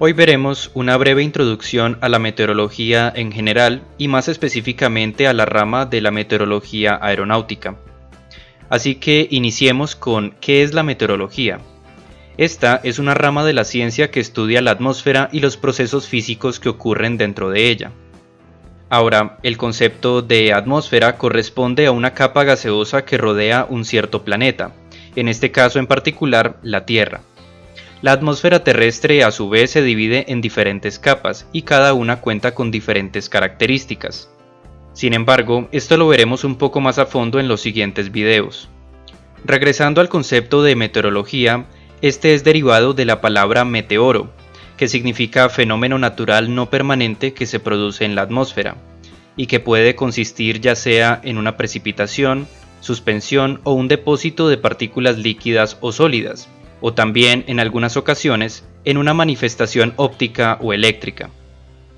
Hoy veremos una breve introducción a la meteorología en general y más específicamente a la rama de la meteorología aeronáutica. Así que iniciemos con ¿qué es la meteorología? Esta es una rama de la ciencia que estudia la atmósfera y los procesos físicos que ocurren dentro de ella. Ahora, el concepto de atmósfera corresponde a una capa gaseosa que rodea un cierto planeta, en este caso en particular la Tierra. La atmósfera terrestre a su vez se divide en diferentes capas y cada una cuenta con diferentes características. Sin embargo, esto lo veremos un poco más a fondo en los siguientes videos. Regresando al concepto de meteorología, este es derivado de la palabra meteoro, que significa fenómeno natural no permanente que se produce en la atmósfera, y que puede consistir ya sea en una precipitación, suspensión o un depósito de partículas líquidas o sólidas, o también, en algunas ocasiones, en una manifestación óptica o eléctrica.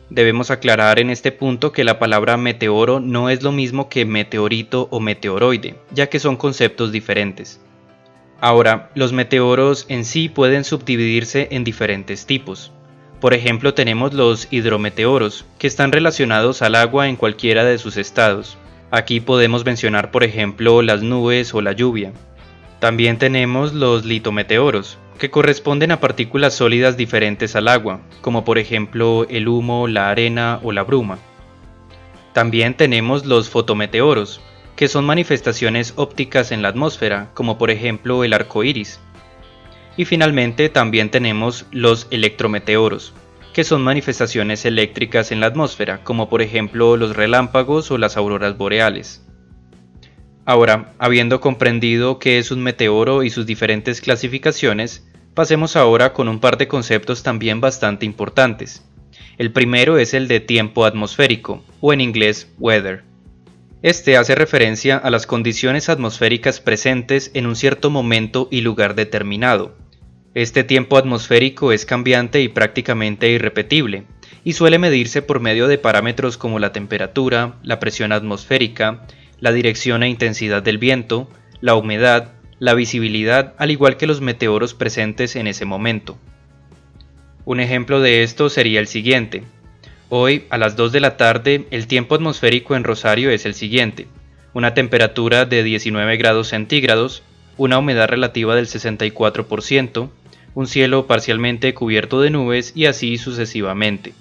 Debemos aclarar en este punto que la palabra meteoro no es lo mismo que meteorito o meteoroide, ya que son conceptos diferentes. Ahora, los meteoros en sí pueden subdividirse en diferentes tipos. Por ejemplo, tenemos los hidrometeoros, que están relacionados al agua en cualquiera de sus estados. Aquí podemos mencionar, por ejemplo, las nubes o la lluvia. También tenemos los litometeoros, que corresponden a partículas sólidas diferentes al agua, como por ejemplo el humo, la arena o la bruma. También tenemos los fotometeoros, que son manifestaciones ópticas en la atmósfera, como por ejemplo el arco iris. Y finalmente también tenemos los electrometeoros, que son manifestaciones eléctricas en la atmósfera, como por ejemplo los relámpagos o las auroras boreales. Ahora, habiendo comprendido qué es un meteoro y sus diferentes clasificaciones, pasemos ahora con un par de conceptos también bastante importantes. El primero es el de tiempo atmosférico, o en inglés weather. Este hace referencia a las condiciones atmosféricas presentes en un cierto momento y lugar determinado. Este tiempo atmosférico es cambiante y prácticamente irrepetible, y suele medirse por medio de parámetros como la temperatura, la presión atmosférica, la dirección e intensidad del viento, la humedad, la visibilidad, al igual que los meteoros presentes en ese momento. Un ejemplo de esto sería el siguiente. Hoy, a las 2 de la tarde, el tiempo atmosférico en Rosario es el siguiente: una temperatura de 19 grados centígrados, una humedad relativa del 64%, un cielo parcialmente cubierto de nubes y así sucesivamente.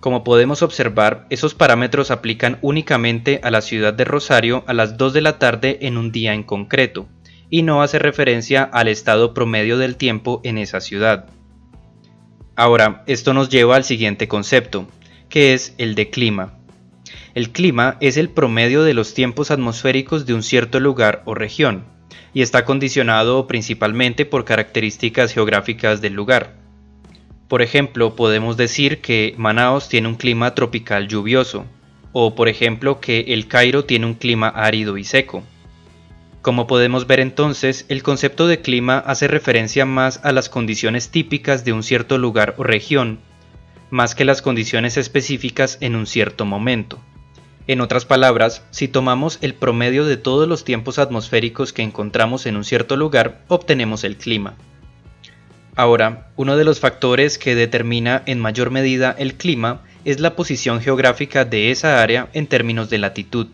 Como podemos observar, esos parámetros aplican únicamente a la ciudad de Rosario a las 2 de la tarde en un día en concreto, y no hace referencia al estado promedio del tiempo en esa ciudad. Ahora, esto nos lleva al siguiente concepto, que es el de clima. El clima es el promedio de los tiempos atmosféricos de un cierto lugar o región, y está condicionado principalmente por características geográficas del lugar. Por ejemplo, podemos decir que Manaos tiene un clima tropical lluvioso, o por ejemplo que El Cairo tiene un clima árido y seco. Como podemos ver entonces, el concepto de clima hace referencia más a las condiciones típicas de un cierto lugar o región, más que las condiciones específicas en un cierto momento. En otras palabras, si tomamos el promedio de todos los tiempos atmosféricos que encontramos en un cierto lugar, obtenemos el clima. Ahora, uno de los factores que determina en mayor medida el clima es la posición geográfica de esa área en términos de latitud.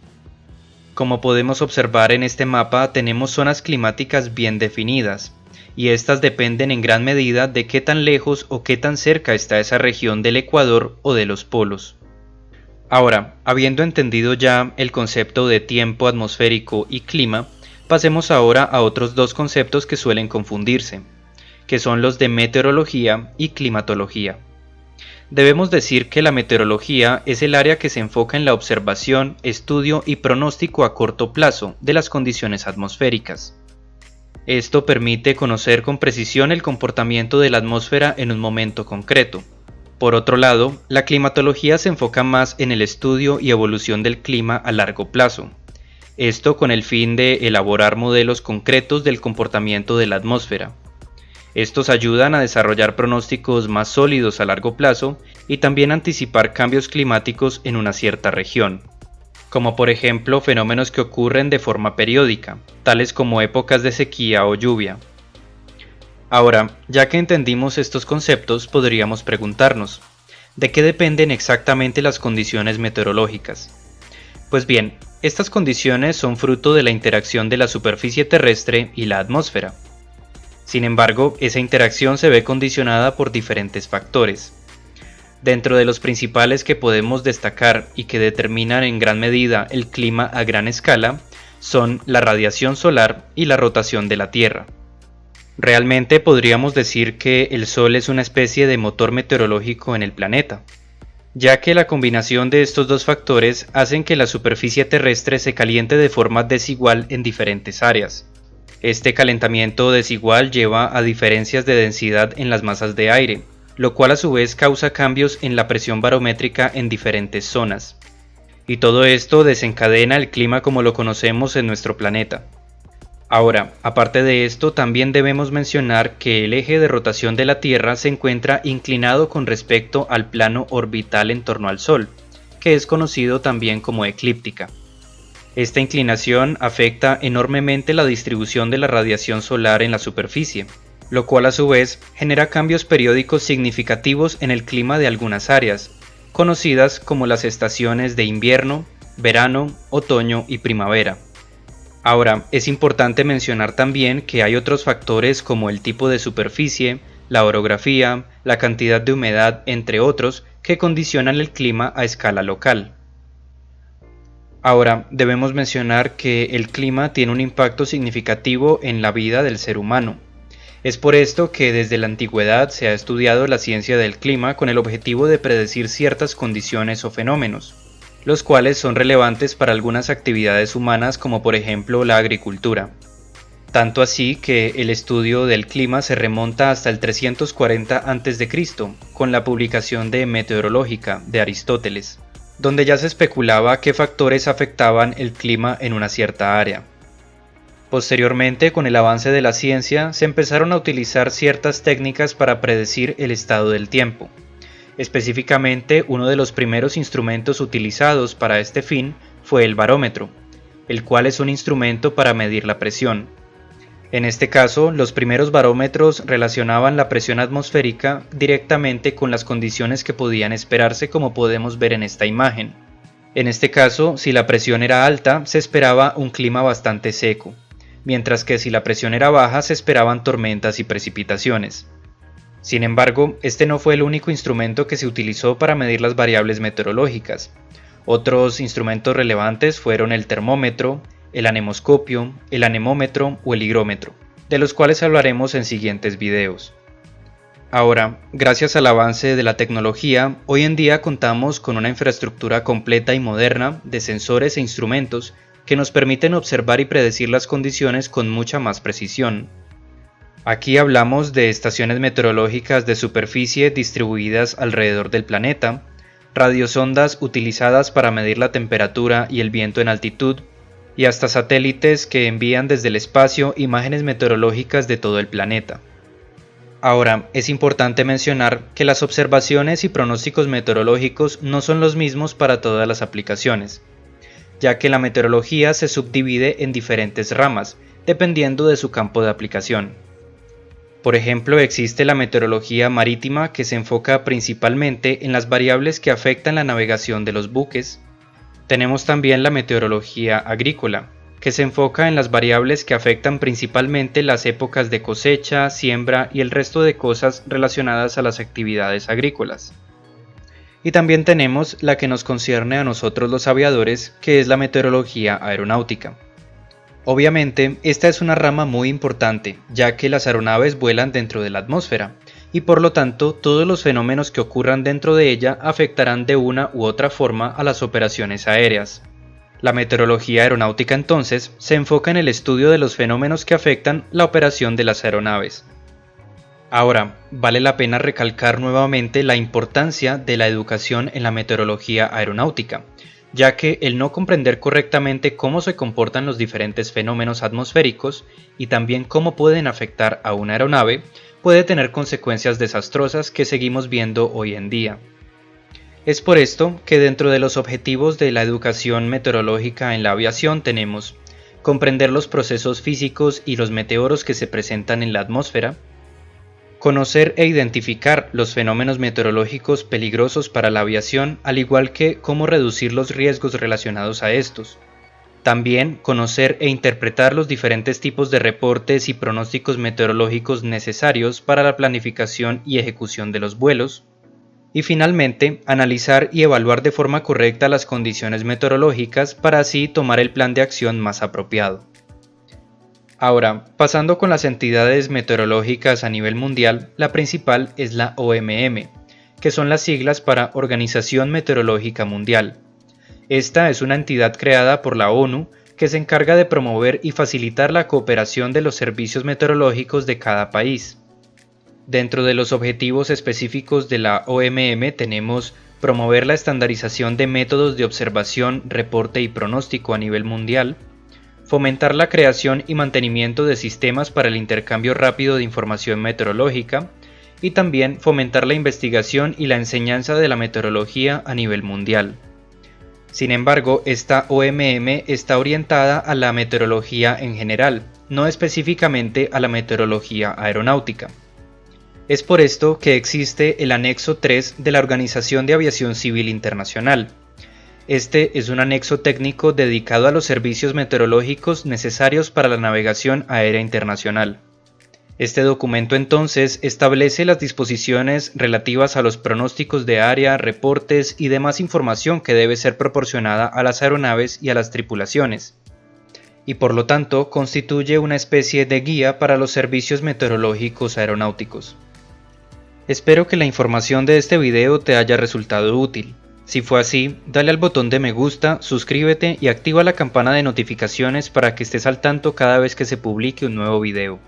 Como podemos observar en este mapa, tenemos zonas climáticas bien definidas, y estas dependen en gran medida de qué tan lejos o qué tan cerca está esa región del ecuador o de los polos. Ahora, habiendo entendido ya el concepto de tiempo atmosférico y clima, pasemos ahora a otros dos conceptos que suelen confundirse, que son los de meteorología y climatología. Debemos decir que la meteorología es el área que se enfoca en la observación, estudio y pronóstico a corto plazo de las condiciones atmosféricas. Esto permite conocer con precisión el comportamiento de la atmósfera en un momento concreto. Por otro lado, la climatología se enfoca más en el estudio y evolución del clima a largo plazo. Esto con el fin de elaborar modelos concretos del comportamiento de la atmósfera. Estos ayudan a desarrollar pronósticos más sólidos a largo plazo y también anticipar cambios climáticos en una cierta región, como por ejemplo fenómenos que ocurren de forma periódica, tales como épocas de sequía o lluvia. Ahora, ya que entendimos estos conceptos, podríamos preguntarnos, ¿de qué dependen exactamente las condiciones meteorológicas? Pues bien, estas condiciones son fruto de la interacción de la superficie terrestre y la atmósfera. Sin embargo, esa interacción se ve condicionada por diferentes factores. Dentro de los principales que podemos destacar y que determinan en gran medida el clima a gran escala, son la radiación solar y la rotación de la Tierra. Realmente podríamos decir que el Sol es una especie de motor meteorológico en el planeta, ya que la combinación de estos dos factores hacen que la superficie terrestre se caliente de forma desigual en diferentes áreas. Este calentamiento desigual lleva a diferencias de densidad en las masas de aire, lo cual a su vez causa cambios en la presión barométrica en diferentes zonas. Y todo esto desencadena el clima como lo conocemos en nuestro planeta. Ahora, aparte de esto, también debemos mencionar que el eje de rotación de la Tierra se encuentra inclinado con respecto al plano orbital en torno al Sol, que es conocido también como eclíptica. Esta inclinación afecta enormemente la distribución de la radiación solar en la superficie, lo cual a su vez genera cambios periódicos significativos en el clima de algunas áreas, conocidas como las estaciones de invierno, verano, otoño y primavera. Ahora, es importante mencionar también que hay otros factores como el tipo de superficie, la orografía, la cantidad de humedad, entre otros, que condicionan el clima a escala local. Ahora, debemos mencionar que el clima tiene un impacto significativo en la vida del ser humano. Es por esto que desde la antigüedad se ha estudiado la ciencia del clima con el objetivo de predecir ciertas condiciones o fenómenos, los cuales son relevantes para algunas actividades humanas como por ejemplo la agricultura. Tanto así que el estudio del clima se remonta hasta el 340 a.C., con la publicación de Meteorológica de Aristóteles, donde ya se especulaba qué factores afectaban el clima en una cierta área. Posteriormente, con el avance de la ciencia, se empezaron a utilizar ciertas técnicas para predecir el estado del tiempo. Específicamente, uno de los primeros instrumentos utilizados para este fin fue el barómetro, el cual es un instrumento para medir la presión. En este caso, los primeros barómetros relacionaban la presión atmosférica directamente con las condiciones que podían esperarse, como podemos ver en esta imagen. En este caso, si la presión era alta, se esperaba un clima bastante seco, mientras que si la presión era baja, se esperaban tormentas y precipitaciones. Sin embargo, este no fue el único instrumento que se utilizó para medir las variables meteorológicas. Otros instrumentos relevantes fueron el termómetro, el anemoscopio, el anemómetro o el higrómetro, de los cuales hablaremos en siguientes videos. Ahora, gracias al avance de la tecnología, hoy en día contamos con una infraestructura completa y moderna de sensores e instrumentos que nos permiten observar y predecir las condiciones con mucha más precisión. Aquí hablamos de estaciones meteorológicas de superficie distribuidas alrededor del planeta, radiosondas utilizadas para medir la temperatura y el viento en altitud, y hasta satélites que envían desde el espacio imágenes meteorológicas de todo el planeta. Ahora, es importante mencionar que las observaciones y pronósticos meteorológicos no son los mismos para todas las aplicaciones, ya que la meteorología se subdivide en diferentes ramas, dependiendo de su campo de aplicación. Por ejemplo, existe la meteorología marítima, que se enfoca principalmente en las variables que afectan la navegación de los buques. Tenemos también la meteorología agrícola, que se enfoca en las variables que afectan principalmente las épocas de cosecha, siembra y el resto de cosas relacionadas a las actividades agrícolas. Y también tenemos la que nos concierne a nosotros los aviadores, que es la meteorología aeronáutica. Obviamente, esta es una rama muy importante, ya que las aeronaves vuelan dentro de la atmósfera, y por lo tanto todos los fenómenos que ocurran dentro de ella afectarán de una u otra forma a las operaciones aéreas. La meteorología aeronáutica entonces se enfoca en el estudio de los fenómenos que afectan la operación de las aeronaves. Ahora, vale la pena recalcar nuevamente la importancia de la educación en la meteorología aeronáutica, ya que el no comprender correctamente cómo se comportan los diferentes fenómenos atmosféricos y también cómo pueden afectar a una aeronave puede tener consecuencias desastrosas que seguimos viendo hoy en día. Es por esto que dentro de los objetivos de la educación meteorológica en la aviación tenemos comprender los procesos físicos y los meteoros que se presentan en la atmósfera, Conocer e identificar los fenómenos meteorológicos peligrosos para la aviación, al igual que cómo reducir los riesgos relacionados a estos. También conocer e interpretar los diferentes tipos de reportes y pronósticos meteorológicos necesarios para la planificación y ejecución de los vuelos. Y finalmente, analizar y evaluar de forma correcta las condiciones meteorológicas para así tomar el plan de acción más apropiado. Ahora, pasando con las entidades meteorológicas a nivel mundial, la principal es la OMM, que son las siglas para Organización Meteorológica Mundial. Esta es una entidad creada por la ONU que se encarga de promover y facilitar la cooperación de los servicios meteorológicos de cada país. Dentro de los objetivos específicos de la OMM tenemos promover la estandarización de métodos de observación, reporte y pronóstico a nivel mundial, fomentar la creación y mantenimiento de sistemas para el intercambio rápido de información meteorológica y también fomentar la investigación y la enseñanza de la meteorología a nivel mundial. Sin embargo, esta OMM está orientada a la meteorología en general, no específicamente a la meteorología aeronáutica. Es por esto que existe el anexo 3 de la Organización de Aviación Civil Internacional. Este es un anexo técnico dedicado a los servicios meteorológicos necesarios para la navegación aérea internacional. Este documento entonces establece las disposiciones relativas a los pronósticos de área, reportes y demás información que debe ser proporcionada a las aeronaves y a las tripulaciones, y por lo tanto constituye una especie de guía para los servicios meteorológicos aeronáuticos. Espero que la información de este video te haya resultado útil. Si fue así, dale al botón de me gusta, suscríbete y activa la campana de notificaciones para que estés al tanto cada vez que se publique un nuevo video.